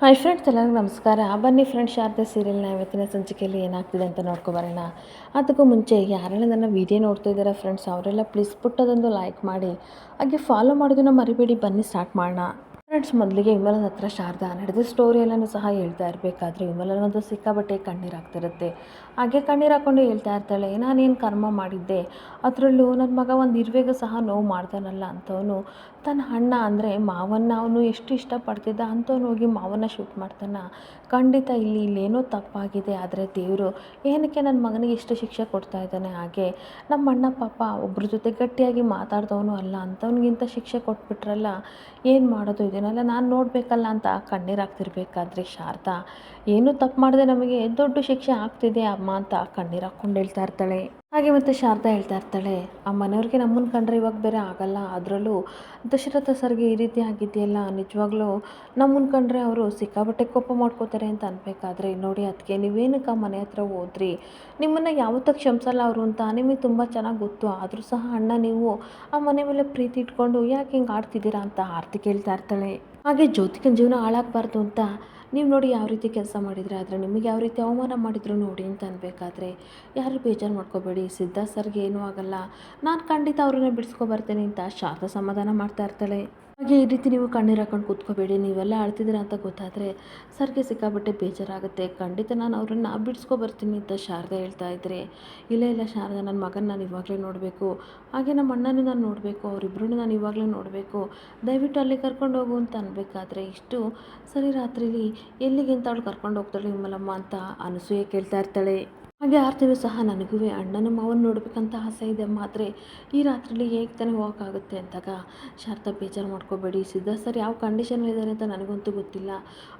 Hi friends, ಎಲ್ಲರಿಗೂ ನಮಸ್ಕಾರ. ಬನ್ನಿ ಫ್ರೆಂಡ್ಸ್, ಶಾರದಾ ಸೀರಿಯಲ್ನ ಇವತ್ತಿನ ಸಂಚಿಕೆಯಲ್ಲಿ ಏನಾಗ್ತಿದೆ ಅಂತ ನೋಡ್ಕೊಬರೋಣ. ಅದಕ್ಕೂ ಮುಂಚೆ ಯಾರೆಲ್ಲ ನನ್ನ ವೀಡಿಯೋ ನೋಡ್ತಾ ಇದ್ದಾರೆ ಫ್ರೆಂಡ್ಸ್, ಅವರೆಲ್ಲ ಪ್ಲೀಸ್ ಪುಟ್ಟದೊಂದು ಲೈಕ್ ಮಾಡಿ, ಹಾಗೆ ಫಾಲೋ ಮಾಡೋದನ್ನು ಮರಿಬೇಡಿ. ಬನ್ನಿ ಸ್ಟಾರ್ಟ್ ಮಾಡೋಣ. ಫ್ರೆಂಡ್ಸ್, ಮೊದಲಿಗೆ ವಿಮಲನ ಹತ್ರ ಶಾರದಾ ನಡೆದ ಸ್ಟೋರಿ ಎಲ್ಲನೂ ಸಹ ಹೇಳ್ತಾ ಇರಬೇಕಾದ್ರೆ ವಿಮಲನದು ಸಿಕ್ಕಾಬಟ್ಟೆ ಕಣ್ಣೀರಾಗ್ತಿರುತ್ತೆ. ಹಾಗೆ ಕಣ್ಣೀರು ಹಾಕ್ಕೊಂಡು ಹೇಳ್ತಾ ಇರ್ತಾಳೆ, ನಾನೇನು ಕರ್ಮ ಮಾಡಿದ್ದೆ, ಅದರಲ್ಲೂ ನನ್ನ ಮಗ ಒಂದು ಇರುವೆಗೂ ಸಹ ನೋವು ಮಾಡ್ತಾನಲ್ಲ ಅಂಥವನು ತನ್ನ ಅಣ್ಣ ಅಂದರೆ ಮಾವನ್ನ ಅವನು ಎಷ್ಟು ಇಷ್ಟಪಡ್ತಿದ್ದ ಅಂಥವ್ನು ಹೋಗಿ ಮಾವನ್ನ ಶೂಟ್ ಮಾಡ್ತಾನೆ. ಖಂಡಿತ ಇಲ್ಲೇನೋ ತಪ್ಪಾಗಿದೆ. ಆದರೆ ದೇವರು ಏನಕ್ಕೆ ನನ್ನ ಮಗನಿಗೆ ಇಷ್ಟು ಶಿಕ್ಷೆ ಕೊಡ್ತಾ ಇದ್ದಾನೆ? ಹಾಗೆ ನಮ್ಮ ಅಣ್ಣ ಪಾಪ ಒಬ್ಬರ ಜೊತೆ ಗಟ್ಟಿಯಾಗಿ ಮಾತಾಡ್ದವನು ಅಲ್ಲ, ಅಂಥವ್ನಿಗಿಂತ ಶಿಕ್ಷೆ ಕೊಟ್ಬಿಟ್ರಲ್ಲ, ಏನು ಮಾಡೋದು? ಇದನ್ನೆಲ್ಲ ನಾನು ನೋಡಬೇಕಲ್ಲ ಅಂತ ಕಣ್ಣೀರಾಗ್ತಿರ್ಬೇಕಾದ್ರೆ ಶಾರದಾ, ಏನೂ ತಪ್ಪು ಮಾಡಿದೆ ನಮಗೆ ದೊಡ್ಡ ಶಿಕ್ಷೆ ಆಗ್ತಿದೆ ಅಮ್ಮ ಅಂತ ಕಣ್ಣೀರು ಹಾಕ್ಕೊಂಡು ಹೇಳ್ತಾ ಇರ್ತಾಳೆ. ಹಾಗೆ ಮತ್ತು ಶಾರದಾ ಹೇಳ್ತಾ ಇರ್ತಾಳೆ, ಆ ಮನೆಯವ್ರಿಗೆ ನಮ್ಮನ್ನು ಕಂಡ್ರೆ ಇವಾಗ ಬೇರೆ ಆಗಲ್ಲ, ಅದರಲ್ಲೂ ದಶರಥ ಸರ್ಗೆ ಈ ರೀತಿ ಆಗಿದೆಯಲ್ಲ, ನಿಜವಾಗ್ಲೂ ನಮ್ಮನ್ನು ಕಂಡ್ರೆ ಅವರು ಸಿಕ್ಕಾಬಟ್ಟೆ ಕೋಪ ಮಾಡ್ಕೋತಾರೆ ಅಂತ ಅನ್ಬೇಕಾದ್ರೆ, ನೋಡಿ ಅದಕ್ಕೆ ನೀವೇನಕ್ಕೆ ಆ ಮನೆ ಹತ್ರ ಹೋದ್ರಿ, ನಿಮ್ಮನ್ನು ಯಾವತ್ತೂ ಕ್ಷಮಿಸಲ್ಲ ಅವರು ಅಂತ ನಿಮಗೆ ತುಂಬ ಚೆನ್ನಾಗಿ ಗೊತ್ತು. ಆದರೂ ಸಹ ಅಣ್ಣ ನೀವು ಆ ಮನೆ ಮೇಲೆ ಪ್ರೀತಿ ಇಟ್ಕೊಂಡು ಯಾಕೆ ಹಿಂಗೆ ಆಡ್ತಿದ್ದೀರಾ ಅಂತ ಆರ್ತಿ ಕೇಳ್ತಾ ಇರ್ತಾಳೆ. ಹಾಗೆ ಜ್ಯೋತಿಕನ ಜೀವನ ಹಾಳಾಗಬಾರ್ದು ಅಂತ ನೀವು ನೋಡಿ ಯಾವ ರೀತಿ ಕೆಲಸ ಮಾಡಿದರೆ, ಆದರೆ ನಿಮಗೆ ಯಾವ ರೀತಿ ಅವಮಾನ ಮಾಡಿದ್ರು ನೋಡಿ ಅಂತ ಅನ್ಬೇಕಾದ್ರೆ, ಯಾರು ಬೇಜಾರು ಮಾಡ್ಕೋಬೇಡಿ, ಸಿದ್ಧಾರ್ಥ ಸರ್ಗೆ ಏನೂ ಆಗಲ್ಲ, ನಾನು ಖಂಡಿತ ಅವ್ರನ್ನ ಬಿಡಿಸ್ಕೊಬರ್ತೀನಿ ಅಂತ ಶಾರದಾ ಸಮಾಧಾನ ಮಾಡ್ತಾ ಇರ್ತಾಳೆ. ಹಾಗೆ ಈ ರೀತಿ ನೀವು ಕಣ್ಣೀರು ಹಾಕೊಂಡು ಕೂತ್ಕೋಬೇಡಿ, ನೀವೆಲ್ಲ ಅಳ್ತಿದ್ದೀರಾ ಅಂತ ಗೊತ್ತಾದರೆ ಸರ್ಗೆ ಸಿಕ್ಕಾಬಟ್ಟೆ ಬೇಜಾರಾಗುತ್ತೆ, ಖಂಡಿತ ನಾನು ಅವ್ರನ್ನ ಬಿಡಿಸ್ಕೊಬರ್ತೀನಿ ಅಂತ ಶಾರದಾ ಹೇಳ್ತಾ ಇದ್ದರೆ, ಇಲ್ಲ ಶಾರದಾ, ನನ್ನ ಮಗನ ನಾನು ಇವಾಗಲೇ ನೋಡಬೇಕು, ಹಾಗೆ ನಮ್ಮ ಅಣ್ಣನೂ ನಾನು ನೋಡಬೇಕು, ಅವರಿಬ್ಬರೂ ನಾನು ಇವಾಗಲೇ ನೋಡಬೇಕು, ದಯವಿಟ್ಟು ಅಲ್ಲಿ ಕರ್ಕೊಂಡು ಹೋಗು ಅಂತ ಅನ್ಬೇಕಾದ್ರೆ, ಇಷ್ಟು ಸರಿ ರಾತ್ರಿಲಿ ಎಲ್ಲಿಗೆ ಅಂತ ಅವಳು ಕರ್ಕೊಂಡು ಹೋಗ್ತಾಳೆ ವಿಮಲಮ್ಮ ಅಂತ ಅನಸೂಯೆ ಕೇಳ್ತಾ ಇರ್ತಾಳೆ. ಹಾಗೆ ಆರ್ತಿನೂ ಸಹ, ನನಗೂ ಅಣ್ಣನ ಮಾವನ ನೋಡ್ಬೇಕಂತ ಆಸೆ ಇದೆ ಅಮ್ಮ, ಆದರೆ ಈ ರಾತ್ರಿಲಿ ಹೇಗೆ ತಾನೇ ಹೋಗೋಕ್ಕಾಗುತ್ತೆ ಅಂತಾಗ ಶಾರದಾ, ಬೇಜಾರು ಮಾಡ್ಕೋಬೇಡಿ, ಸಿದ್ಧಾರ್ಥ ಸರ್ ಯಾವ ಕಂಡೀಷನಲ್ಲಿದ್ದಾರೆ ಅಂತ ನನಗಂತೂ ಗೊತ್ತಿಲ್ಲ,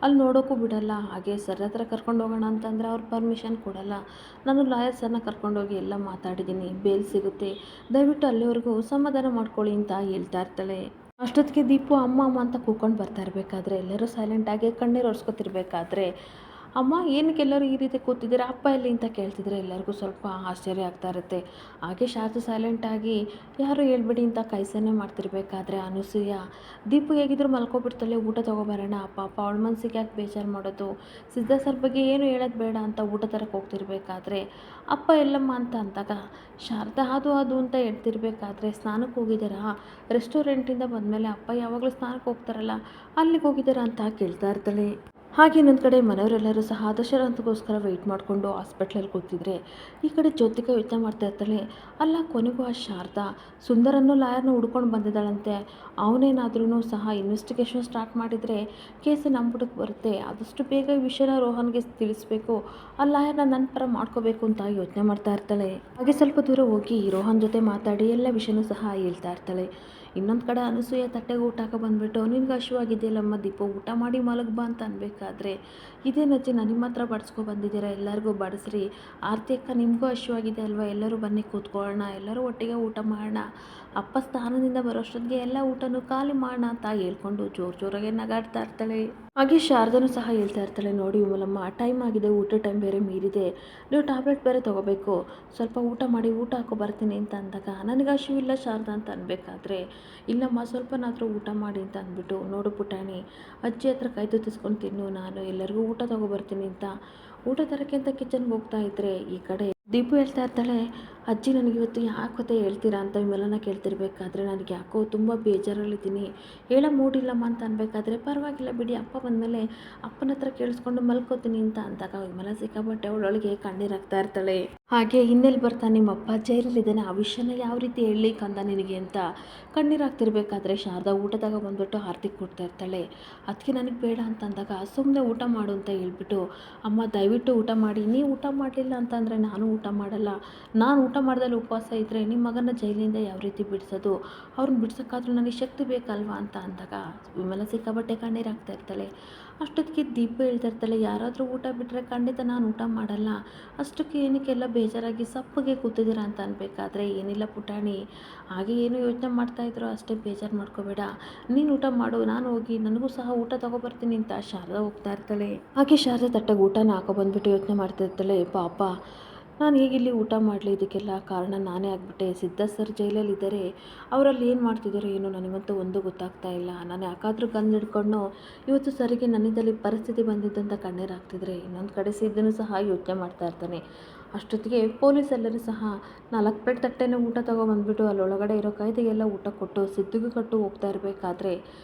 ಅಲ್ಲಿ ನೋಡೋಕ್ಕೂ ಬಿಡಲ್ಲ, ಹಾಗೆ ಸರ್ ಹತ್ರ ಕರ್ಕೊಂಡು ಹೋಗೋಣ ಅಂತಂದರೆ ಅವ್ರು ಪರ್ಮಿಷನ್ ಕೊಡಲ್ಲ, ನಾನು ಲಾಯರ್ ಸರ್ನ ಕರ್ಕೊಂಡೋಗಿ ಎಲ್ಲ ಮಾತಾಡಿದ್ದೀನಿ, ಬೇಲ್ ಸಿಗುತ್ತೆ, ದಯವಿಟ್ಟು ಅಲ್ಲಿವರೆಗೂ ಸಮಾಧಾನ ಮಾಡ್ಕೊಳ್ಳಿ ಅಂತ ಹೇಳ್ತಾ ಇರ್ತಾಳೆ. ಅಷ್ಟೊತ್ತಿಗೆ ದೀಪು ಅಮ್ಮ ಅಮ್ಮ ಅಂತ ಕೂಕೊಂಡು ಬರ್ತಾ ಇರಬೇಕಾದ್ರೆ ಎಲ್ಲರೂ ಸೈಲೆಂಟಾಗಿ ಕಣ್ಣೀರು ಒರೆಸ್ಕೊತಿರ್ಬೇಕಾದ್ರೆ, ಅಮ್ಮ ಏನಕ್ಕೆ ಎಲ್ಲರೂ ಈ ರೀತಿ ಕೂತಿದ್ದೀರಾ, ಅಪ್ಪ ಎಲ್ಲಿ ಅಂತ ಕೇಳ್ತಿದ್ರೆ ಎಲ್ಲರಿಗೂ ಸ್ವಲ್ಪ ಆಶ್ಚರ್ಯ ಆಗ್ತಾ ಇರುತ್ತೆ. ಹಾಗೆ ಶಾರದಾ ಸೈಲೆಂಟಾಗಿ ಯಾರು ಹೇಳ್ಬೇಡಿ ಅಂತ ಕೈ ಸನ್ನೆ ಮಾಡ್ತಿರ್ಬೇಕಾದ್ರೆ ಅನಸೂಯ, ದೀಪು ಹೇಗಿದ್ರು ಮಲ್ಕೊಬಿಡ್ತಾಳೆ, ಊಟ ತೊಗೊಬರೋಣ, ಪಾಪ ಅವಳ ಮನಸ್ಸಿಗೆ ಯಾಕೆ ಬೇಜಾರು ಮಾಡೋದು, ಸಿದ್ಧಾರ್ಥ ಸರ್ ಬಗ್ಗೆ ಏನು ಹೇಳೋದು ಬೇಡ ಅಂತ ಊಟ ತರಕ್ಕೆ ಹೋಗ್ತಿರ್ಬೇಕಾದ್ರೆ, ಅಪ್ಪ ಎಲ್ಲಮ್ಮ ಅಂತ ಅಂದಾಗ ಶಾರದಾ ಅದು ಅಂತ ಹೇಳ್ತಿರ್ಬೇಕಾದ್ರೆ, ಸ್ನಾನಕ್ಕೆ ಹೋಗಿದ್ದಾರಾ, ರೆಸ್ಟೋರೆಂಟಿಂದ ಬಂದಮೇಲೆ ಅಪ್ಪ ಯಾವಾಗಲೂ ಸ್ನಾನಕ್ಕೆ ಹೋಗ್ತಾರಲ್ಲ, ಅಲ್ಲಿಗೆ ಹೋಗಿದ್ದಾರಾ ಅಂತ ಕೇಳ್ತಾ ಇರ್ತಾಳೆ. ಹಾಗೆ ಇನ್ನೊಂದು ಕಡೆ ಮನೆಯವರೆಲ್ಲರೂ ಸಹ ದಶರಥಗೋಸ್ಕರ ವೆಯ್ಟ್ ಮಾಡಿಕೊಂಡು ಹಾಸ್ಪಿಟ್ಲಲ್ಲಿ ಕೂತಿದ್ರೆ, ಈ ಕಡೆ ಜ್ಯೋತಿಕಾ ಯೋಚನೆ ಮಾಡ್ತಾ ಇರ್ತಾಳೆ, ಅಲ್ಲ ಕೊನೆಗೂ ಆ ಶಾರದಾ ಸುಂದರನ್ನು ಲಾಯರ್ನ ಹುಡ್ಕೊಂಡು ಬಂದಿದ್ದಾಳಂತೆ, ಅವನೇನಾದ್ರೂ ಸಹ ಇನ್ವೆಸ್ಟಿಗೇಷನ್ ಸ್ಟಾರ್ಟ್ ಮಾಡಿದರೆ ಕೇಸು ನಮ್ಮ ಬರುತ್ತೆ, ಆದಷ್ಟು ಬೇಗ ಈ ವಿಷಯನ ರೋಹನ್ಗೆ ತಿಳಿಸ್ಬೇಕು, ಆ ಲಾಯರ್ನ ನನ್ನ ಪರ ಮಾಡ್ಕೋಬೇಕು ಅಂತ ಯೋಚನೆ ಮಾಡ್ತಾ ಇರ್ತಾಳೆ. ಹಾಗೆ ಸ್ವಲ್ಪ ದೂರ ಹೋಗಿ ರೋಹನ್ ಜೊತೆ ಮಾತಾಡಿ ಎಲ್ಲ ವಿಷಯನೂ ಸಹ ಹೇಳ್ತಾ ಇರ್ತಾಳೆ. ಇನ್ನೊಂದು ಕಡೆ ಅನಸೂಯ ತಟ್ಟೆಗೆ ಊಟ ಹಾಕೋ ಬಂದುಬಿಟ್ಟು, ನಿನ್ಗೆ ಹಸಿವಾಗಿದೆಯಲ್ಲಮ್ಮ ದೀಪು, ಊಟ ಮಾಡಿ ಮಲಗ್ಬಾ ಅಂತ ಅನ್ಬೇಕಾದ್ರೆ, ಇದೇನಜ್ಜಿ ನಾನು ನಿಮ್ಮ ಹತ್ರ ಬಡಿಸ್ಕೊ ಬಂದಿದ್ದೀರಾ, ಎಲ್ಲರಿಗೂ ಬಡಿಸ್ರಿ, ಆರತಿ ಅಕ್ಕ ನಿಮಗೂ ಹಸಿವಾಗಿದೆ ಅಲ್ವಾ, ಎಲ್ಲರೂ ಬನ್ನಿ ಕೂತ್ಕೊಳ್ಳೋಣ, ಎಲ್ಲರೂ ಒಟ್ಟಿಗೆ ಊಟ ಮಾಡೋಣ, ಅಪ್ಪ ಸ್ಥಾನದಿಂದ ಬರೋಷ್ಟೊತ್ತಿಗೆ ಎಲ್ಲ ಊಟನೂ ಖಾಲಿ ಮಾಡೋಣ ಅಂತ ಹೇಳ್ಕೊಂಡು ಜೋರಾಗೆ ನಗಾಡ್ತಾ ಇರ್ತಾಳೆ. ಹಾಗೆ ಶಾರದನೂ ಸಹ ಹೇಳ್ತಾ ಇರ್ತಾಳೆ, ನೋಡಿ ವಿಮಲಮ್ಮ, ಟೈಮ್ ಆಗಿದೆ, ಊಟ ಟೈಮ್ ಬೇರೆ ಮೀರಿದೆ, ನೀವು ಟ್ಯಾಬ್ಲೆಟ್ ಬೇರೆ ತೊಗೋಬೇಕು, ಸ್ವಲ್ಪ ಊಟ ಮಾಡಿ ಊಟ ಹಾಕೋ ಬರ್ತೀನಿ ಅಂತ ಅಂದಾಗ, ನನಗೆ ಹಸಿವಿಲ್ಲ ಶಾರದಾ ಅಂತ ಅನ್ಬೇಕಾದ್ರೆ, ಇಲ್ಲಮ್ಮ ಸ್ವಲ್ಪನಾದರೂ ಊಟ ಮಾಡಿ ಅಂತ ಅಂದ್ಬಿಟ್ಟು, ನೋಡು ಪುಟಾಣಿ, ಅಜ್ಜಿ ಹತ್ರ ಕೈ ತುತ್ತಿಸ್ಕೊಂಡು ತಿನ್ನು, ನಾನು ಎಲ್ಲರಿಗೂ ಊಟ ತೊಗೊಬರ್ತೀನಿ ಅಂತ ಊಟ ತರಕ್ಕೆ ಅಂತ ಕಿಚನ್ಗೆ ಹೋಗ್ತಾ ಇದ್ದರೆ, ಈ ಕಡೆ ದೀಪು ಹೇಳ್ತಾ ಇರ್ತಾಳೆ, ಅಜ್ಜಿ ನನಗಿವತ್ತು ಯಾಕೆ ಕತೆ ಹೇಳ್ತೀರಾ ಅಂತ ವಿಮಲನ ಕೇಳ್ತಿರ್ಬೇಕಾದ್ರೆ, ನನಗೆ ಯಾಕೋ ತುಂಬ ಬೇಜಾರಲ್ಲಿದ್ದೀನಿ, ಹೇಳೋ ಮೂಡಿಲ್ಲಮ್ಮ ಅಂತ ಅನ್ಬೇಕಾದ್ರೆ, ಪರವಾಗಿಲ್ಲ ಬಿಡಿ, ಅಪ್ಪ ಬಂದಮೇಲೆ ಅಪ್ಪನ ಹತ್ರ ಕೇಳಿಸ್ಕೊಂಡು ಮಲ್ಕೋತೀನಿ ಅಂತ ಅಂದಾಗ ವಿಮಲ ಸಿಕ್ಕಾಪಟ್ಟೆ ಅವಳೊಳಗೆ ಕಣ್ಣೀರಾಗ್ತಾ ಇರ್ತಾಳೆ. ಹಾಗೆ ಇನ್ನೆಲ್ಲಿ ಬರ್ತಾನೆ ನಿಮ್ಮಪ್ಪ, ಜೈಲಲ್ಲಿದ್ದಾನೆ, ಆ ವಿಷಯನ ಯಾವ ರೀತಿ ಹೇಳಲಿ ಕಂದ ನಿನಗೆ ಅಂತ ಕಣ್ಣೀರಾಗ್ತಿರ್ಬೇಕಾದ್ರೆ ಶಾರದಾ ಊಟ ಬಂದುಬಿಟ್ಟು ಆರತಿ ಕೊಡ್ತಾ ಇರ್ತಾಳೆ. ಅದಕ್ಕೆ ನನಗೆ ಬೇಡ ಅಂತ ಅಂದಾಗ, ಸುಮ್ಮನೆ ಊಟ ಮಾಡು ಅಂತ ಹೇಳ್ಬಿಟ್ಟು, ಅಮ್ಮ ದಯವಿಟ್ಟು ಊಟ ಮಾಡಿ, ನೀವು ಊಟ ಮಾಡಲಿಲ್ಲ ಅಂತಂದರೆ ನಾನು ಊಟ ಮಾಡಲ್ಲ, ನಾನು ಊಟ ಮಾಡ್ದಲ್ಲಿ ಉಪವಾಸ ಇದ್ದರೆ ನಿಮ್ಮ ಮಗನ ಜೈಲಿಂದ ಯಾವ ರೀತಿ ಬಿಡಿಸೋದು, ಅವ್ರನ್ನ ಬಿಡ್ಸೋಕ್ಕಾದ್ರೂ ನನಗೆ ಶಕ್ತಿ ಬೇಕಲ್ವಾ ಅಂತ ಅಂದಾಗ ವಿಮಲ ಸಿಕ್ಕಾಬಟ್ಟೆ ಕಣ್ಣೀರಾಗ್ತಾ ಇರ್ತಾಳೆ. ಅಷ್ಟೊತ್ತಿಗೆ ದೀಪ ಹೇಳ್ತಾ ಇರ್ತಾಳೆ, ಯಾರಾದರೂ ಊಟ ಬಿಟ್ಟರೆ ಖಂಡಿತ ನಾನು ಊಟ ಮಾಡಲ್ಲ, ಅಷ್ಟಕ್ಕೆ ಏನಕ್ಕೆಲ್ಲ ಬೇಜಾರಾಗಿ ಸಪ್ಪಗೆ ಕೂತಿದ್ದೀರಾ ಅಂತ ಅನ್ಬೇಕಾದ್ರೆ, ಏನಿಲ್ಲ ಪುಟಾಣಿ, ಹಾಗೆ ಏನು ಯೋಚನೆ ಮಾಡ್ತಾಯಿದ್ರು ಅಷ್ಟೇ, ಬೇಜಾರು ಮಾಡ್ಕೋಬೇಡ, ನೀನು ಊಟ ಮಾಡು, ನಾನು ಹೋಗಿ ನನಗೂ ಸಹ ಊಟ ತೊಗೊಬರ್ತೀನಿ ಅಂತ ಶಾರದಾ ಹೋಗ್ತಾ ಇರ್ತಾಳೆ. ಹಾಗೆ ಶಾರದಾ ತಟ್ಟೆಗೆ ಊಟನ ಹಾಕೋ ಬಂದುಬಿಟ್ಟು ಯೋಚನೆ ಮಾಡ್ತಾ ಇರ್ತಾಳೆ, ಪಾಪ ನಾನು ಹೇಗಿಲ್ಲಿ ಊಟ ಮಾಡಲಿ, ಇದಕ್ಕೆಲ್ಲ ಕಾರಣ ನಾನೇ ಆಗಿಬಿಟ್ಟೆ. ಸಿದ್ಧ ಸರ್ ಜೈಲಲ್ಲಿದ್ದಾರೆ, ಅವರಲ್ಲಿ ಏನು ಮಾಡ್ತಿದ್ದಾರೋ ಏನೋ ನನಗಂತೂ ಒಂದು ಗೊತ್ತಾಗ್ತಾ ಇಲ್ಲ. ನಾನು ಯಾಕಾದರೂ ಗಂದು ಹಿಡ್ಕೊಂಡು ಇವತ್ತು ಸರಿಗೆ ನನ್ನಿಂದಲೇ ಪರಿಸ್ಥಿತಿ ಬಂದಿದ್ದಂತ ಕಣ್ಣೀರು ಹಾಕ್ತಿದ್ರೆ, ಇನ್ನೊಂದು ಕಡೆ ಸಿದ್ದನು ಸಹ ಯೋಚನೆ ಮಾಡ್ತಾ ಇರ್ತಾನೆ. ಅಷ್ಟೊತ್ತಿಗೆ ಪೊಲೀಸೆಲ್ಲರೂ ಸಹ 4 ಪ್ಲೇಟ್ ತಟ್ಟೆನೇ ಊಟ ತೊಗೊಬಂದ್ಬಿಟ್ಟು ಅಲ್ಲೊಳಗಡೆ ಇರೋ ಕೈದಿಗೆಲ್ಲ ಊಟ ಕೊಟ್ಟು ಸಿದ್ದಿಗೂ ಕೊಟ್ಟು ಹೋಗ್ತಾ ಇರಬೇಕಾದ್ರೆ,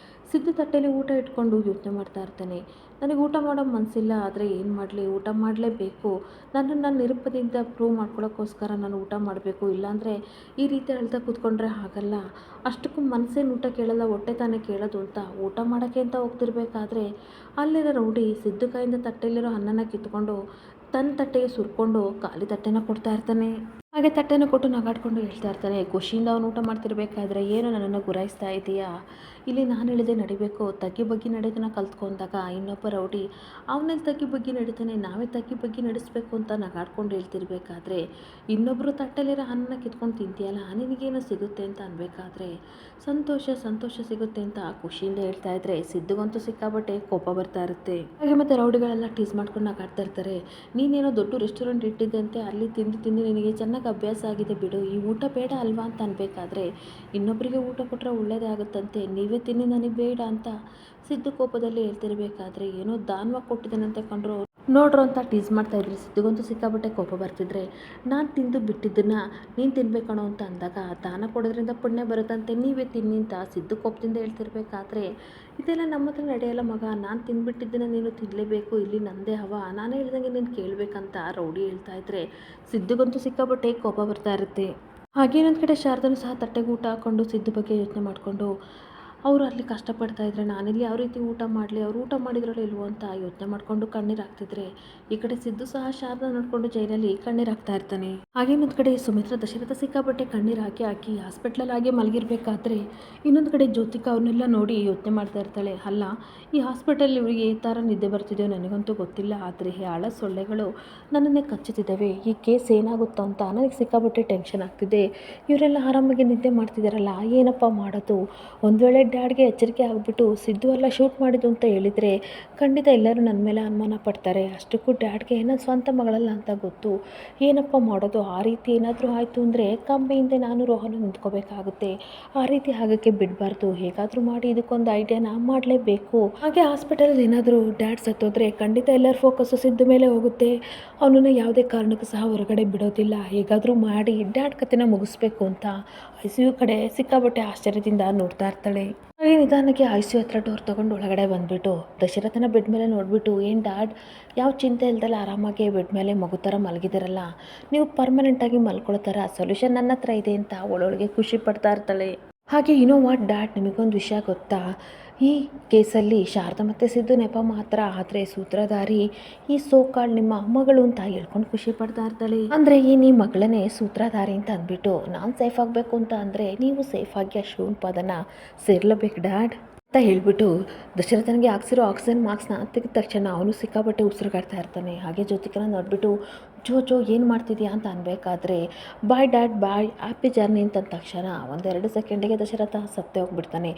ಸಿದ್ದು ತಟ್ಟೆಲಿ ಊಟ ಇಟ್ಕೊಂಡು ಯೋಚನೆ ಮಾಡ್ತಾ ಇರ್ತಾನೆ. ನನಗೆ ಊಟ ಮಾಡೋ ಮನಸ್ಸಿಲ್ಲ, ಆದರೆ ಏನು ಮಾಡಲಿ, ಊಟ ಮಾಡಲೇಬೇಕು. ನನ್ನನ್ನು ನಾನು ನಿರಪರಾಧಿಯಿಂದ ಪ್ರೂವ್ ಮಾಡ್ಕೊಳ್ಳೋಕ್ಕೋಸ್ಕರ ನಾನು ಊಟ ಮಾಡಬೇಕು, ಇಲ್ಲಾಂದರೆ ಈ ರೀತಿ ಅಳ್ತಾ ಕೂತ್ಕೊಂಡ್ರೆ ಆಗಲ್ಲ. ಅಷ್ಟಕ್ಕೂ ಮನಸ್ಸೇನು ಊಟ ಕೇಳಲ್ಲ, ಹೊಟ್ಟೆ ತಾನೇ ಕೇಳೋದು ಅಂತ ಊಟ ಮಾಡೋಕ್ಕೆ ಅಂತ ಹೋಗ್ತಿರ್ಬೇಕಾದ್ರೆ, ಅಲ್ಲಿರೋ ರೌಡಿ ಸಿದ್ದು ಕೈಯಿಂದ ತಟ್ಟೆಯಲ್ಲಿರೋ ಅನ್ನನ ಕಿತ್ಕೊಂಡು ತನ್ನ ತಟ್ಟೆಗೆ ಸುರ್ಕೊಂಡು ಖಾಲಿ ತಟ್ಟೆನ ಕೊಡ್ತಾ ಇರ್ತಾನೆ. ಹಾಗೆ ತಟ್ಟೆನ ಕೊಟ್ಟು ನಗಾಡ್ಕೊಂಡು ಹೇಳ್ತಾ ಇರ್ತಾನೆ. ಖುಷಿಯಿಂದ ಅವನು ಊಟ ಮಾಡ್ತಿರ್ಬೇಕಾದ್ರೆ, ಏನು ನನ್ನನ್ನು ಗುರಾಯಿಸ್ತಾ ಇದೆಯಾ, ಇಲ್ಲಿ ನಾನು ಹೇಳಿದೆ ನಡಿಬೇಕು, ತಗ್ಗಿ ಬಗ್ಗಿ ನಡೆಯೋದನ್ನ ಕಲ್ತ್ಕೊಂಡಾಗ ಇನ್ನೊಬ್ಬ ರೌಡಿ ಅವನಲ್ಲಿ ತಗ್ಗಿ ಬಗ್ಗಿ ನಡೀತಾನೆ, ನಾವೇ ತಗ್ಗಿ ಬಗ್ಗಿ ನಡೆಸಬೇಕು ಅಂತ ನಗಾಡ್ಕೊಂಡು ಹೇಳ್ತಿರ್ಬೇಕಾದ್ರೆ, ಇನ್ನೊಬ್ಬರು ತಟ್ಟೆಲಿರೋ ಅನ್ನನ ಕಿತ್ಕೊಂಡು ತಿಂತೀಯಲ್ಲ, ನಿನಗೇನು ಸಿಗುತ್ತೆ ಅಂತ ಅನ್ಬೇಕಾದ್ರೆ, ಸಂತೋಷ ಸಂತೋಷ ಸಿಗುತ್ತೆ ಅಂತ ಖುಷಿಯಿಂದ ಹೇಳ್ತಾ ಇದ್ರೆ, ಸಿದ್ದುಗಂತೂ ಸಿಕ್ಕಾಬಟ್ಟೆ ಕೋಪ ಬರ್ತಾ ಇರುತ್ತೆ. ಹಾಗೆ ಮತ್ತೆ ರೌಡಿಗಳೆಲ್ಲ ಟೀಸ್ ಮಾಡ್ಕೊಂಡು ನಗಾಡ್ತಾ ಇರ್ತಾರೆ. ನೀನೇನೋ ದೊಡ್ಡ ರೆಸ್ಟೋರೆಂಟ್ ಇಟ್ಟಿದ್ದಂತೆ, ಅಲ್ಲಿ ತಿಂದು ತಿಂದು ನಿನಗೆ ಚೆನ್ನಾಗಿ ಅಭ್ಯಾಸ ಆಗಿದೆ ಬಿಡು, ಈ ಊಟ ಬೇಡ ಅಲ್ವಾ ಅಂತ ಅನ್ಬೇಕಾದ್ರೆ, ಇನ್ನೊಬ್ಬರಿಗೆ ಊಟ ಕೊಟ್ಟರೆ ಒಳ್ಳೇದೇ ಆಗುತ್ತಂತೆ, ನೀವೇ ತಿನ್ನಿ ನನಗೆ ಬೇಡ ಅಂತ ಸಿದ್ದು ಕೋಪದಲ್ಲಿ ಹೇಳ್ತಿರ್ಬೇಕಾದ್ರೆ, ಏನೋ ದಾನವಾಗಿ ಕೊಟ್ಟಿದ್ದಾನಂತೆ ಕಂಡ್ರು ನೋಡ್ರು ಅಂತ ಟೀಸ್ ಮಾಡ್ತಾ ಇದ್ರಿ. ಸಿದ್ದುಗಂತೂ ಸಿಕ್ಕಾಬಟ್ಟೆ ಕೋಪ ಬರ್ತಿದ್ರೆ, ನಾನು ತಿಂದು ಬಿಟ್ಟಿದ್ದನ್ನ ನೀನು ತಿನ್ಬೇಕಣೋ ಅಂತ ಅಂದಾಗ, ದಾನ ಕೊಡೋದ್ರಿಂದ ಪುಣ್ಯ ಬರುತ್ತಂತೆ, ನೀವೇ ತಿನ್ನಿ ಅಂತ ಸಿದ್ದು ಕೋಪದಿಂದ ಹೇಳ್ತಿರ್ಬೇಕಾದ್ರೆ, ಇದೆಲ್ಲ ನಮ್ಮ ಹತ್ರ ನಡೆಯಲ್ಲ ಮಗ, ನಾನು ತಿಂದ್ಬಿಟ್ಟಿದ್ದನ್ನ ನೀನು ತಿನ್ನಲೇಬೇಕು, ಇಲ್ಲಿ ನಂದೇ ಹವಾ, ನಾನು ಹೇಳ್ದಂಗೆ ನೀನು ಕೇಳಬೇಕಂತ ರೌಡಿ ಹೇಳ್ತಾ ಇದ್ರೆ, ಸಿದ್ದುಗಂತೂ ಸಿಕ್ಕಾಬಟ್ಟೆ ಕೋಪ ಬರ್ತಾ ಇರುತ್ತೆ. ಹಾಗೆ ಇನ್ನೊಂದು ಕಡೆ ಶಾರದನು ಸಹ ತಟ್ಟೆಗೆ ಊಟ ಹಾಕ್ಕೊಂಡು ಸಿದ್ದು ಬಗ್ಗೆ ಯೋಚನೆ ಮಾಡಿಕೊಂಡು, ಅವರು ಅಲ್ಲಿ ಕಷ್ಟಪಡ್ತಾ ಇದ್ರೆ ನಾನಿಲ್ಲಿ ಯಾವ ರೀತಿ ಊಟ ಮಾಡಲಿ, ಅವ್ರು ಊಟ ಮಾಡಿದ್ರಲ್ಲ ಇಲ್ವೋ ಅಂತ ಯೋಚನೆ ಮಾಡಿಕೊಂಡು ಕಣ್ಣೀರು ಹಾಕ್ತಿದ್ರೆ, ಈ ಕಡೆ ಸಿದ್ದು ಸಹ ಶಾರದಾ ನೋಡಿಕೊಂಡು ಜೈಲಲ್ಲಿ ಕಣ್ಣೀರು ಹಾಕ್ತಾ ಇರ್ತಾನೆ. ಹಾಗೆ ಇನ್ನೊಂದು ಕಡೆ ಸುಮಿತ್ರ ದಶರಥ ಸಿಕ್ಕಾಪಟ್ಟೆ ಕಣ್ಣೀರು ಹಾಕಿ ಹಾಕಿ ಹಾಸ್ಪಿಟ್ಲಲ್ಲಿ ಹಾಗೆ ಮಲಗಿರ್ಬೇಕಾದ್ರೆ, ಇನ್ನೊಂದು ಕಡೆ ಜ್ಯೋತಿಕಾ ಅವ್ರನ್ನೆಲ್ಲ ನೋಡಿ ಯೋಚನೆ ಮಾಡ್ತಾ ಇರ್ತಾಳೆ. ಅಲ್ಲ, ಈ ಹಾಸ್ಪಿಟಲ್ ಇವರಿಗೆ ಈ ಥರ ನಿದ್ದೆ ಬರ್ತಿದೆಯೋ ನನಗಂತೂ ಗೊತ್ತಿಲ್ಲ, ಆದರೆ ಈ ಆಳ ಸೊಳ್ಳೆಗಳು ನನ್ನನ್ನೇ ಕಚ್ಚುತ್ತಿದ್ದಾವೆ, ಈ ಕೇಸ್ ಏನಾಗುತ್ತೋ ಅಂತ ನನಗೆ ಸಿಕ್ಕಾಪಟ್ಟೆ ಟೆನ್ಷನ್ ಆಗ್ತಿದೆ. ಇವರೆಲ್ಲ ಆರಾಮಾಗಿ ನಿದ್ದೆ ಮಾಡ್ತಿದ್ದಾರಲ್ಲ, ಏನಪ್ಪ ಮಾಡೋದು? ಒಂದು ವೇಳೆ ಡ್ಯಾಡ್ಗೆ ಎಚ್ಚರಿಕೆ ಆಗಿಬಿಟ್ಟು ಸಿದ್ದು ಎಲ್ಲ ಶೂಟ್ ಮಾಡಿದ್ದು ಅಂತ ಹೇಳಿದರೆ, ಖಂಡಿತ ಎಲ್ಲರೂ ನನ್ನ ಮೇಲೆ ಅನುಮಾನ ಪಡ್ತಾರೆ. ಅಷ್ಟಕ್ಕೂ ಡ್ಯಾಡ್ಗೆ ನನ್ನ ಸ್ವಂತ ಮಗಳಲ್ಲ ಅಂತ ಗೊತ್ತು, ಏನಪ್ಪ ಮಾಡೋದು? ಆ ರೀತಿ ಏನಾದರೂ ಆಯಿತು ಅಂದರೆ ಕಂಬೆಯಿಂದ ನಾನು ರೋಹನ ನಿಂತ್ಕೋಬೇಕಾಗುತ್ತೆ. ಆ ರೀತಿ ಆಗೋಕ್ಕೆ ಬಿಡಬಾರ್ದು, ಹೇಗಾದರೂ ಮಾಡಿ ಇದಕ್ಕೊಂದು ಐಡಿಯಾನ ಮಾಡಲೇಬೇಕು. ಹಾಗೆ ಹಾಸ್ಪಿಟಲಲ್ಲಿ ಏನಾದರೂ ಡ್ಯಾಡ್ ಸತ್ತೋದ್ರೆ ಖಂಡಿತ ಎಲ್ಲರ ಫೋಕಸ್ಸು ಸಿದ್ದು ಮೇಲೆ ಹೋಗುತ್ತೆ. ಅವನನ್ನು ಯಾವುದೇ ಕಾರಣಕ್ಕೂ ಸಹ ಹೊರಗಡೆ ಬಿಡೋದಿಲ್ಲ, ಹೇಗಾದರೂ ಮಾಡಿ ಡ್ಯಾಡ್ ಕತೆನ ಮುಗಿಸ್ಬೇಕು ಅಂತ ICU ಕಡೆ ಸಿಕ್ಕಾಬಟ್ಟೆ ಆಶ್ಚರ್ಯದಿಂದ ನೋಡ್ತಾ ಇರ್ತಾಳೆ. ಹಾಗೆ ನಿಧಾನಕ್ಕೆ ICU ಹತ್ರ ಡೋರ್ ತೊಗೊಂಡು ಒಳಗಡೆ ಬಂದುಬಿಟ್ಟು ದಶರಥನ ಬೆಡ್ ಮೇಲೆ ನೋಡಿಬಿಟ್ಟು, ಏನು ಡ್ಯಾಡ್ ಯಾವ ಚಿಂತೆ ಇಲ್ದಲ್ಲ ಆರಾಮಾಗಿ ಬೆಡ್ ಮೇಲೆ ಮಗು ಥರ ಮಲಗಿದಾರಲ್ಲ, ನೀವು ಪರ್ಮನೆಂಟಾಗಿ ಮಲ್ಕೊಳ್ಳೋ ಥರ ಸೊಲ್ಯೂಷನ್ ನನ್ನ ಹತ್ರ ಇದೆ ಅಂತ ಒಳೊಳಗೆ ಖುಷಿ ಪಡ್ತಾ ಇರ್ತಾಳೆ. ಹಾಗೆ ವಾಟ್ ಡ್ಯಾಡ್, ನಿಮಗೊಂದು ವಿಷಯ ಗೊತ್ತಾ, ಈ ಕೇಸಲ್ಲಿ ಶಾರದಾ ಮತ್ತು ಸಿದ್ದು ನೆಪ ಮಾತ್ರ, ಆದರೆ ಸೂತ್ರಧಾರಿ ಈ ಸೋಕಾಳ್ ನಿಮ್ಮ ಮಗಳು ಅಂತ ಹೇಳ್ಕೊಂಡು ಖುಷಿ ಪಡ್ತಾ ಇರ್ತಾಳೆ. ಅಂದರೆ ಈ ನಿಮ್ಮ ಮಗಳನ್ನೇ ಸೂತ್ರಧಾರಿ ಅಂತ ಅಂದ್ಬಿಟ್ಟು ನಾನು ಸೇಫ್ ಆಗಬೇಕು ಅಂತ ಅಂದರೆ ನೀವು ಸೇಫಾಗಿ ಆ ಶಿವನ ಪದನ ಸೇರ್ಲೇಬೇಕು ಡ್ಯಾಡ್ ಅಂತ ಹೇಳ್ಬಿಟ್ಟು, ದಶರಥನಿಗೆ ಹಾಕ್ಸಿರೋ ಆಕ್ಸಿಜನ್ ಮಾರ್ಕ್ಸ್ನ ತೆಗೆದ ತಕ್ಷಣ ಅವನು ಸಿಕ್ಕಾಪಟ್ಟೆ ಉಸಿರುಗಾಡ್ತಾ ಇರ್ತಾನೆ. ಹಾಗೆ ಜ್ಯೋತಿಕನ ನೋಡಿಬಿಟ್ಟು, ಜೋ ಏನು ಮಾಡ್ತಿದ್ಯಾ ಅಂತ ಅನ್ಬೇಕಾದ್ರೆ, ಬಾಯ್ ಡ್ಯಾಡ್ ಬಾಯ್ ಹ್ಯಾಪಿ ಜರ್ನಿ ಅಂತ ತಕ್ಷಣ 1-2 ಸೆಕೆಂಡಿಗೆ ದಶರಥ ಸತ್ತೇ ಹೋಗ್ಬಿಡ್ತಾನೆ.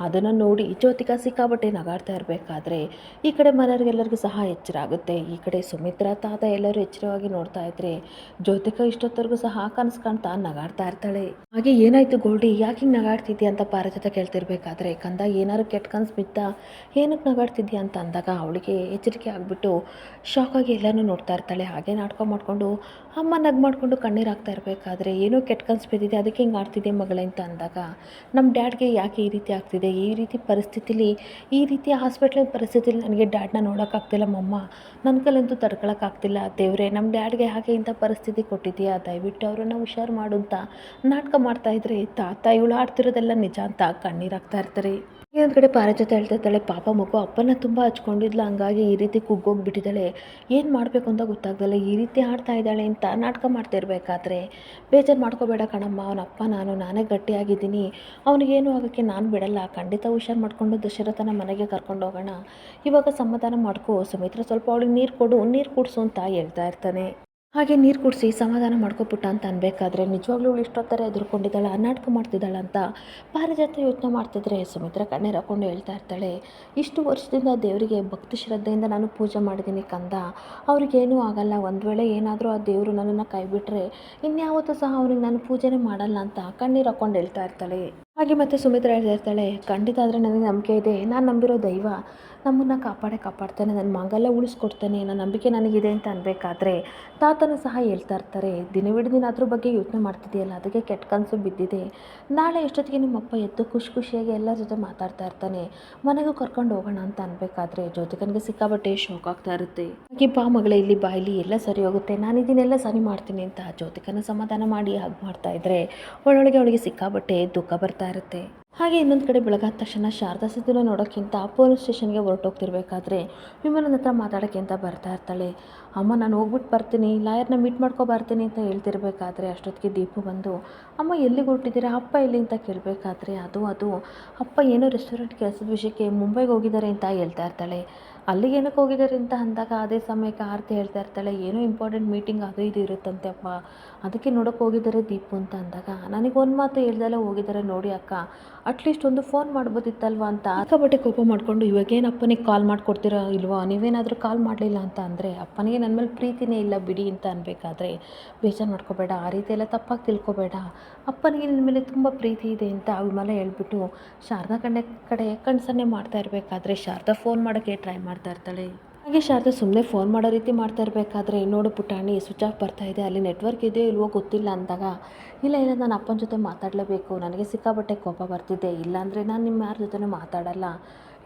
ಅದನ್ನು ನೋಡಿ ಜ್ಯೋತಿಕಾ ಸಿಕ್ಕಾಪಟ್ಟೆ ನಗಾಡ್ತಾ ಇರಬೇಕಾದ್ರೆ, ಈ ಕಡೆ ಮನೆಯವ್ರಿಗೆಲ್ಲರಿಗೂ ಸಹ ಎಚ್ಚರ ಆಗುತ್ತೆ. ಈ ಕಡೆ ಸುಮಿತ್ರಾ ತಾತ ಎಲ್ಲರೂ ಎಚ್ಚರವಾಗಿ ನೋಡ್ತಾ ಇದ್ರೆ, ಜ್ಯೋತಿಕಾ ಇಷ್ಟೊತ್ತರೆಗೂ ಸಹ ಕನಸು ಕಾಣ್ತಾ ನಗಾಡ್ತಾ ಇರ್ತಾಳೆ. ಹಾಗೆ ಏನಾಯ್ತು ಗೋಲ್ಡಿ, ಯಾಕೆ ಹಿಂಗೆ ನಗಾಡ್ತಿದ್ಯಾ ಅಂತ ಪಾರಿಜಾತ ಕೇಳ್ತಿರ್ಬೇಕಾದ್ರೆ, ಕಂದ ಏನಾದ್ರು ಕೆಟ್ಟ ಕನಸು ಬಿದ್ದ, ಏನಕ್ಕೆ ನಗಾಡ್ತಿದ್ಯಾ ಅಂತ ಅಂದಾಗ ಅವಳಿಗೆ ಎಚ್ಚರಿಕೆ ಆಗಿಬಿಟ್ಟು ಶಾಕಾಗಿ ಎಲ್ಲನೂ ನೋಡ್ತಾ ಇರ್ತಾಳೆ. ಹಾಗೆ ನಾಟಕ ಮಾಡಿಕೊಂಡು ಅಮ್ಮ ನಗು ಮಾಡಿಕೊಂಡು ಕಣ್ಣೀರು ಹಾಕ್ತಾ ಇರಬೇಕಾದ್ರೆ, ಏನೋ ಕೆಟ್ಟ ಕನಸು ಬಿದ್ದಿದೆ ಅದಕ್ಕೆ ಹಿಂಗೆ ಆಡ್ತಿದ್ದೆ ಮಗಳೇ ಅಂತ ಅಂದಾಗ, ನಮ್ಮ ಡ್ಯಾಡ್ಗೆ ಯಾಕೆ ಈ ರೀತಿ ಆಗ್ತಿದೆ, ಈ ರೀತಿ ಪರಿಸ್ಥಿತಿಲಿ, ಈ ರೀತಿ ಹಾಸ್ಪಿಟ್ಲಿನ ಪರಿಸ್ಥಿತಿಲಿ ನನಗೆ ಡ್ಯಾಡ್ನ ನೋಡೋಕ್ಕಾಗ್ತಿಲ್ಲ ಮಮ್ಮ, ನನ್ನ ಕೈಲಂತೂ ತಡ್ಕೊಳಕ್ಕಾಗ್ತಿಲ್ಲ. ದೇವ್ರೆ, ನಮ್ಮ ಡ್ಯಾಡ್ಗೆ ಹಾಗೆ ಇಂಥ ಪರಿಸ್ಥಿತಿ ಕೊಟ್ಟಿದೆಯಾ, ದಯವಿಟ್ಟು ಅವರನ್ನು ಹುಷಾರು ಮಾಡು ಅಂತ ನಾಟಕ ಮಾಡ್ತಾಯಿದ್ರೆ, ತಾತ ಇವಳು ಆಡ್ತಿರೋದೆಲ್ಲ ನಿಜ ಅಂತ ಕಣ್ಣೀರು ಹಾಕ್ತಾ ಇರ್ತಾರೆ. ಇನ್ನೊಂದು ಕಡೆ ಪಾರಿಜಾತ ಹೇಳ್ತಾ ಇರ್ತಾಳೆ, ಪಾಪ ಮಗು ಅಪ್ಪನ ತುಂಬ ಹಚ್ಕೊಂಡಿದ್ಲು, ಹಂಗಾಗಿ ಈ ರೀತಿ ಕುಗ್ಗೋಗ್ಬಿಟ್ಟಿದ್ದಾಳೆ, ಏನು ಮಾಡಬೇಕು ಅಂತ ಗೊತ್ತಾಗ್ದಲ್ಲ ಈ ರೀತಿ ಆಡ್ತಾ ಇದ್ದಾಳೆ ಅಂತ ನಾಟಕ ಮಾಡ್ತಾ ಇರಬೇಕಾದ್ರೆ, ಬೇಜಾರು ಮಾಡ್ಕೋಬೇಡ ಕಣಮ್ಮ, ಅವನ ಅಪ್ಪ ನಾನೇ ಗಟ್ಟಿಯಾಗಿದ್ದೀನಿ, ಅವನಿಗೇನು ಆಗೋಕ್ಕೆ ನಾನು ಬಿಡಲ್ಲ, ಖಂಡಿತ ಹುಷಾರು ಮಾಡಿಕೊಂಡು ದಶರಥನ ಮನೆಗೆ ಕರ್ಕೊಂಡು ಹೋಗೋಣ, ಇವಾಗ ಸಮಾಧಾನ ಮಾಡ್ಕೋ ಸುಮಿತ್ರ, ಸ್ವಲ್ಪ ಅವಳಿಗೆ ನೀರು ಕೊಡು, ನೀರು ಕುಡಿಸು ಅಂತ ಹೇಳ್ತಾ ಇರ್ತಾನೆ. ಹಾಗೆ ನೀರು ಕುಡಿಸಿ ಸಮಾಧಾನ ಮಾಡ್ಕೊಬಿಟ್ಟ ಅಂತ ಅನ್ಬೇಕಾದ್ರೆ ನಿಜವಾಗ್ಲೂ ಇವಳು ಇಷ್ಟೊತ್ತರ ಎದುರ್ಕೊಂಡಿದ್ದಾಳ, ನಾಟಕ ಮಾಡ್ತಿದ್ದಾಳ ಅಂತ ಪಾರಿಜಾತ ಯೋಚನೆ ಮಾಡ್ತಿದ್ರೆ ಸುಮಿತ್ರಾ ಕಣ್ಣೀರು ಹಾಕ್ಕೊಂಡು ಹೇಳ್ತಾ ಇರ್ತಾಳೆ, ಇಷ್ಟು ವರ್ಷದಿಂದ ದೇವರಿಗೆ ಭಕ್ತಿ ಶ್ರದ್ಧೆಯಿಂದ ನಾನು ಪೂಜೆ ಮಾಡಿದ್ದೀನಿ ಕಂದ, ಅವ್ರಿಗೇನೂ ಆಗಲ್ಲ. ಒಂದು ವೇಳೆ ಏನಾದರೂ ಆ ದೇವರು ನನ್ನನ್ನು ಕೈಬಿಟ್ರೆ ಇನ್ಯಾವತ್ತೂ ಸಹ ಅವ್ರಿಗೆ ನಾನು ಪೂಜೆನೇ ಮಾಡಲ್ಲ ಅಂತ ಕಣ್ಣೀರು ಹಾಕ್ಕೊಂಡು ಹೇಳ್ತಾ ಇರ್ತಾಳೆ. ಹಾಗೆ ಮತ್ತೆ ಸುಮಿತ್ರಾ ಹೇಳ್ತಾ ಇರ್ತಾಳೆ, ಖಂಡಿತ ಆದರೆ ನನಗೆ ನಂಬಿಕೆ ಇದೆ, ನಾನು ನಂಬಿರೋ ದೈವ ನಮ್ಮನ್ನು ಕಾಪಾಡ್ತಾನೆ, ನನ್ನ ಮಾಂಗಲ್ಯ ಉಳಿಸ್ಕೊಡ್ತಾನೆ, ನನ್ನ ನಂಬಿಕೆ ನನಗಿದೆ ಅಂತ ಅನ್ಬೇಕಾದ್ರೆ ತಾತನೂ ಸಹ ಹೇಳ್ತಾ ಇರ್ತಾರೆ, ದಿನವಿಡೀ ನೀನು ಅದ್ರ ಬಗ್ಗೆ ಯೋಚನೆ ಮಾಡ್ತಿದ್ದೀಯಲ್ಲ, ಅದಕ್ಕೆ ಕೆಟ್ಟ ಕನಸು ಬಿದ್ದಿದೆ. ನಾಳೆ ಎಷ್ಟೊತ್ತಿಗೆ ನಿಮ್ಮಪ್ಪ ಎದ್ದು ಖುಷಿಯಾಗಿ ಎಲ್ಲರ ಜೊತೆ ಮಾತಾಡ್ತಾ ಇರ್ತಾನೆ, ಮನೆಗೂ ಕರ್ಕೊಂಡು ಹೋಗೋಣ ಅಂತ ಅನ್ಬೇಕಾದ್ರೆ ಜ್ಯೋತಿಕನಿಗೆ ಸಿಕ್ಕಾಬಟ್ಟೆ ಶಾಕ್ ಆಗ್ತಾ ಇರುತ್ತೆ. ಹಾಗೆ ಬಾ ಮಗಳೇ ಇಲ್ಲಿ ಬಾ, ಇಲ್ಲಿ ಎಲ್ಲ ಸರಿ ಹೋಗುತ್ತೆ, ನಾನು ಇದನ್ನೆಲ್ಲ ಸರಿ ಮಾಡ್ತೀನಿ ಅಂತ ಜ್ಯೋತಿಕನ ಸಮಾಧಾನ ಮಾಡಿ ಹಾಗೆ ಮಾಡ್ತಾ ಇದ್ರೆ ಒಳೊಳಗೆ ಅವಳಿಗೆ ಸಿಕ್ಕಾಬಟ್ಟೆ ದುಃಖ ಬರ್ತಾ ಇರುತ್ತೆ. ಹಾಗೆ ಇನ್ನೊಂದು ಕಡೆ ಬೆಳಗಾದ ತಕ್ಷಣ ಶಾರದಾ ಸಿದ್ದುನ ನೋಡೋಕ್ಕಿಂತ ಪೊಲೀಸ್ ಸ್ಟೇಷನ್ಗೆ ಹೊರಟೋಗ್ತಿರ್ಬೇಕಾದ್ರೆ ವಿಮಲನ ಹತ್ರ ಮಾತಾಡೋಕ್ಕೆ ಅಂತ ಬರ್ತಾ ಇರ್ತಾಳೆ. ಅಮ್ಮ ನಾನು ಹೋಗ್ಬಿಟ್ಟು ಬರ್ತೀನಿ, ಲಾಯರ್ನ ಮೀಟ್ ಮಾಡ್ಕೊ ಬರ್ತೀನಿ ಅಂತ ಹೇಳ್ತಿರ್ಬೇಕಾದ್ರೆ ಅಷ್ಟೊತ್ತಿಗೆ ದೀಪು ಬಂದು, ಅಮ್ಮ ಎಲ್ಲಿಗೆ ಹೊರಟಿದ್ದೀರಾ, ಅಪ್ಪ ಎಲ್ಲಿ ಅಂತ ಕೇಳಬೇಕಾದ್ರೆ ಅದು ಅಪ್ಪ ಏನೋ ರೆಸ್ಟೋರೆಂಟ್ ಕೆಲಸದ ವಿಷಯಕ್ಕೆ ಮುಂಬೈಗೆ ಹೋಗಿದ್ದಾರೆ ಅಂತ ಹೇಳ್ತಾ ಇರ್ತಾಳೆ. ಅಲ್ಲಿಗೆ ಏನಕ್ಕೆ ಹೋಗಿದ್ದಾರೆ ಅಂತ ಅಂದಾಗ ಅದೇ ಸಮಯಕ್ಕೆ ಆರತಿ ಹೇಳ್ತಾ ಇರ್ತಾಳೆ, ಏನೋ ಇಂಪಾರ್ಟೆಂಟ್ ಮೀಟಿಂಗ್ ಅದು ಇದು ಇರುತ್ತಂತೆ ಅಪ್ಪ, ಅದಕ್ಕೆ ನೋಡೋಕೆ ಹೋಗಿದ್ದಾರೆ ದೀಪು ಅಂತ ಅಂದಾಗ, ನನಗೆ ಒಂದು ಮಾತು ಹೇಳ್ದಲ್ಲೇ ಹೋಗಿದ್ದಾರೆ ನೋಡಿ ಅಕ್ಕ, ಅಟ್ಲೀಸ್ಟ್ ಒಂದು ಫೋನ್ ಮಾಡ್ಬೋದಿತ್ತಲ್ವ ಅಂತ ಸಿಕ್ಕಾಪಟ್ಟೆ ಕೋಪ ಮಾಡಿಕೊಂಡು, ಇವಾಗೇನು ಅಪ್ಪನಿಗೆ ಕಾಲ್ ಮಾಡಿಕೊಡ್ತೀರೋ ಇಲ್ವೋ, ನೀವೇನಾದರೂ ಕಾಲ್ ಮಾಡಲಿಲ್ಲ ಅಂತ ಅಂದರೆ ಅಪ್ಪನಿಗೆ ನನ್ನ ಮೇಲೆ ಪ್ರೀತಿನೇ ಇಲ್ಲ ಬಿಡಿ ಅಂತ ಅನ್ಬೇಕಾದ್ರೆ ಬೇಜಾರು ಮಾಡ್ಕೋಬೇಡ, ಆ ರೀತಿ ಎಲ್ಲ ತಪ್ಪಾಗಿ ತಿಳ್ಕೊಬೇಡ, ಅಪ್ಪನಿಗೆ ನಿನ್ನ ಮೇಲೆ ತುಂಬ ಪ್ರೀತಿ ಇದೆ ಅಂತ ವಿಮಲ ಹೇಳ್ಬಿಟ್ಟು ಶಾರದಾ ಕಡೆ ಕಣ್ಸನ್ನೆ ಮಾಡ್ತಾ ಇರಬೇಕಾದ್ರೆ ಶಾರದಾ ಫೋನ್ ಮಾಡೋಕ್ಕೆ ಟ್ರೈ ಮಾಡ್ತಾ ಇರ್ತಾಳೆ. ಹಾಗೆ ಶಾರದಾ ಸುಮ್ಮನೆ ಫೋನ್ ಮಾಡೋ ರೀತಿ ಮಾಡ್ತಾ ಇರಬೇಕಾದ್ರೆ ನೋಡು ಪುಟಾಣಿ ಸ್ವಿಚ್ ಆಫ್ ಬರ್ತಾ ಇದೆ, ಅಲ್ಲಿ ನೆಟ್ವರ್ಕ್ ಇದೆಯೋ ಇಲ್ವೋ ಗೊತ್ತಿಲ್ಲ ಅಂದಾಗ, ಇಲ್ಲ ನಾನು ಅಪ್ಪನ ಜೊತೆ ಮಾತಾಡಲೇಬೇಕು, ನನಗೆ ಸಿಕ್ಕಾಬಟ್ಟೆ ಕೋಪ ಬರ್ತಿದೆ, ಇಲ್ಲಾಂದರೆ ನಾನು ನಿಮ್ಮ ಯಾರ ಜೊತೆನೂ ಮಾತಾಡಲ್ಲ,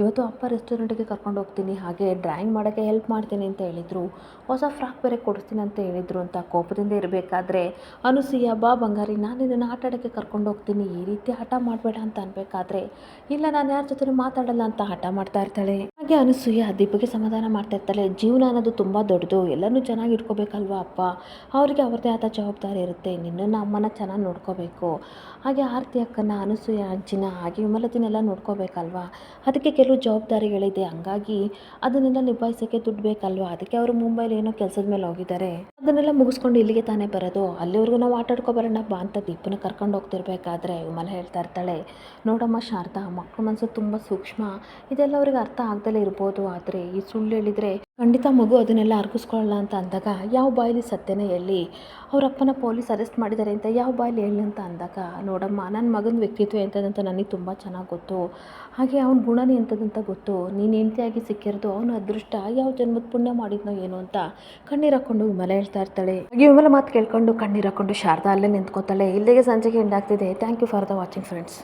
ಇವತ್ತು ಅಪ್ಪ ರೆಸ್ಟೋರೆಂಟಿಗೆ ಕರ್ಕೊಂಡು ಹೋಗ್ತೀನಿ, ಹಾಗೆ ಡ್ರಾಯಿಂಗ್ ಮಾಡೋಕ್ಕೆ ಹೆಲ್ಪ್ ಮಾಡ್ತೀನಿ ಅಂತ ಹೇಳಿದರು, ಹೊಸ ಫ್ರಾಕ್ ಬೇರೆ ಕೊಡಿಸ್ತೀನಿ ಅಂತ ಹೇಳಿದರು ಅಂತ ಕೋಪದಿಂದ ಇರಬೇಕಾದ್ರೆ ಅನುಸೂಯ, ಬಾ ಬಂಗಾರಿ ನಾನು ಇದನ್ನು ಆಟ ಆಡೋಕ್ಕೆ ಕರ್ಕೊಂಡು ಹೋಗ್ತೀನಿ, ಈ ರೀತಿ ಹಠ ಮಾಡಬೇಡ ಅಂತ ಅನ್ಬೇಕಾದ್ರೆ, ಇಲ್ಲ ನಾನು ಯಾರ ಜೊತೆ ಮಾತಾಡಲ್ಲ ಅಂತ ಹಠ ಮಾಡ್ತಾ ಇರ್ತಾಳೆ. ಹಾಗೆ ಅನುಸೂಯ ದೀಪಕ್ಕೆ ಸಮಾಧಾನ ಮಾಡ್ತಾ ಇರ್ತಾಳೆ, ಜೀವನ ಅನ್ನೋದು ತುಂಬ ದೊಡ್ಡದು, ಎಲ್ಲನೂ ಚೆನ್ನಾಗಿ ಇಟ್ಕೋಬೇಕಲ್ವ ಅಪ್ಪ, ಅವ್ರಿಗೆ ಅವ್ರದ್ದೇ ಆದ ಜವಾಬ್ದಾರಿ ಇರುತ್ತೆ, ನಿನ್ನನ್ನು ಅಮ್ಮನ ಚೆನ್ನಾಗಿ ನೋಡ್ಕೋಬೇಕು, ಹಾಗೆ ಆರತಿ ಅಕ್ಕನ, ಅನುಸೂಯ ಅಜ್ಜಿನ, ಹಾಗೆ ವಿಮಲತಿನೆಲ್ಲ ನೋಡ್ಕೋಬೇಕಲ್ವ, ಅದಕ್ಕೆ ಕೆಲವು ಜವಾಬ್ದಾರಿಗಳಿದೆ, ಹಂಗಾಗಿ ಅದನ್ನೆಲ್ಲ ನಿಭಾಯಿಸೋಕ್ಕೆ ದುಡ್ಡು ಬೇಕಲ್ವ, ಅದಕ್ಕೆ ಅವರು ಮುಂಬೈಲಿ ಏನೋ ಕೆಲಸದ ಮೇಲೆ ಹೋಗಿದ್ದಾರೆ, ಅದನ್ನೆಲ್ಲ ಮುಗಿಸ್ಕೊಂಡು ಇಲ್ಲಿಗೆ ತಾನೇ ಬರೋದು, ಅಲ್ಲಿವರೆಗೂ ನಾವು ಆಟ ಆಡ್ಕೊಬರೋಣ ಬಾ ಅಂತ ದೀಪನ ಕರ್ಕೊಂಡು ಹೋಗ್ತಿರ್ಬೇಕಾದ್ರೆ ವಿಮಲ ಹೇಳ್ತಾ ಇರ್ತಾಳೆ, ನೋಡಮ್ಮ ಶಾರದಾ, ಮಕ್ಕಳ ಮನಸ್ಸು ತುಂಬ ಸೂಕ್ಷ್ಮ, ಇದೆಲ್ಲ ಅವ್ರಿಗೆ ಅರ್ಥ ಆಗ್ದಲೇ ಇರ್ಬೋದು, ಆದರೆ ಈ ಸುಳ್ಳು ಹೇಳಿದರೆ ಖಂಡಿತ ಮಗು ಅದನ್ನೆಲ್ಲ ಅರ್ಗಿಸ್ಕೊಳ್ಳಲ್ಲ ಅಂತ ಅಂದಾಗ, ಯಾವ ಬಾಯಲ್ಲಿ ಸತ್ಯನೇ ಹೇಳಿ, ಅವ್ರ ಅಪ್ಪನ ಪೊಲೀಸ್ ಅರೆಸ್ಟ್ ಮಾಡಿದ್ದಾರೆ ಅಂತ ಯಾವ ಬಾಯಲ್ಲಿ ಹೇಳಿ ಅಂತ ಅಂದಾಗ, ನೋಡಮ್ಮ ನನ್ನ ಮಗನ ವ್ಯಕ್ತಿತ್ವ ಎಂಥದ್ದಂತ ನನಗೆ ತುಂಬ ಚೆನ್ನಾಗಿ ಗೊತ್ತು, ಹಾಗೆ ಅವ್ನ ಗುಣನೇ ಎಂಥದ್ದಂತ ಗೊತ್ತು, ನೀನು ಹೆಂಡತಿಯಾಗಿ ಸಿಕ್ಕಿರೋದು ಅವನ ಅದೃಷ್ಟ, ಯಾವ ಜನ್ಮದ ಪುಣ್ಯ ಮಾಡಿದ್ನೋ ಏನು ಅಂತ ಕಣ್ಣೀರು ಹಾಕ್ಕೊಂಡು ವಿಮಲ ಹೇಳ್ತಾ ಇರ್ತಾಳೆ. ಹಾಗೆ ವಿಮಲ ಮಾತು ಕೇಳ್ಕೊಂಡು ಕಣ್ಣೀರು ಹಾಕ್ಕೊಂಡು ಶಾರದಾ ಅಲ್ಲೇ ನಿಂತ್ಕೋತಾಳೆ. ಇಲ್ಲಿಗೆ ಸಂಜೆಗೆ ಎಂಡ್ ಆಗ್ತಿದೆ. Thank you for the watching friends.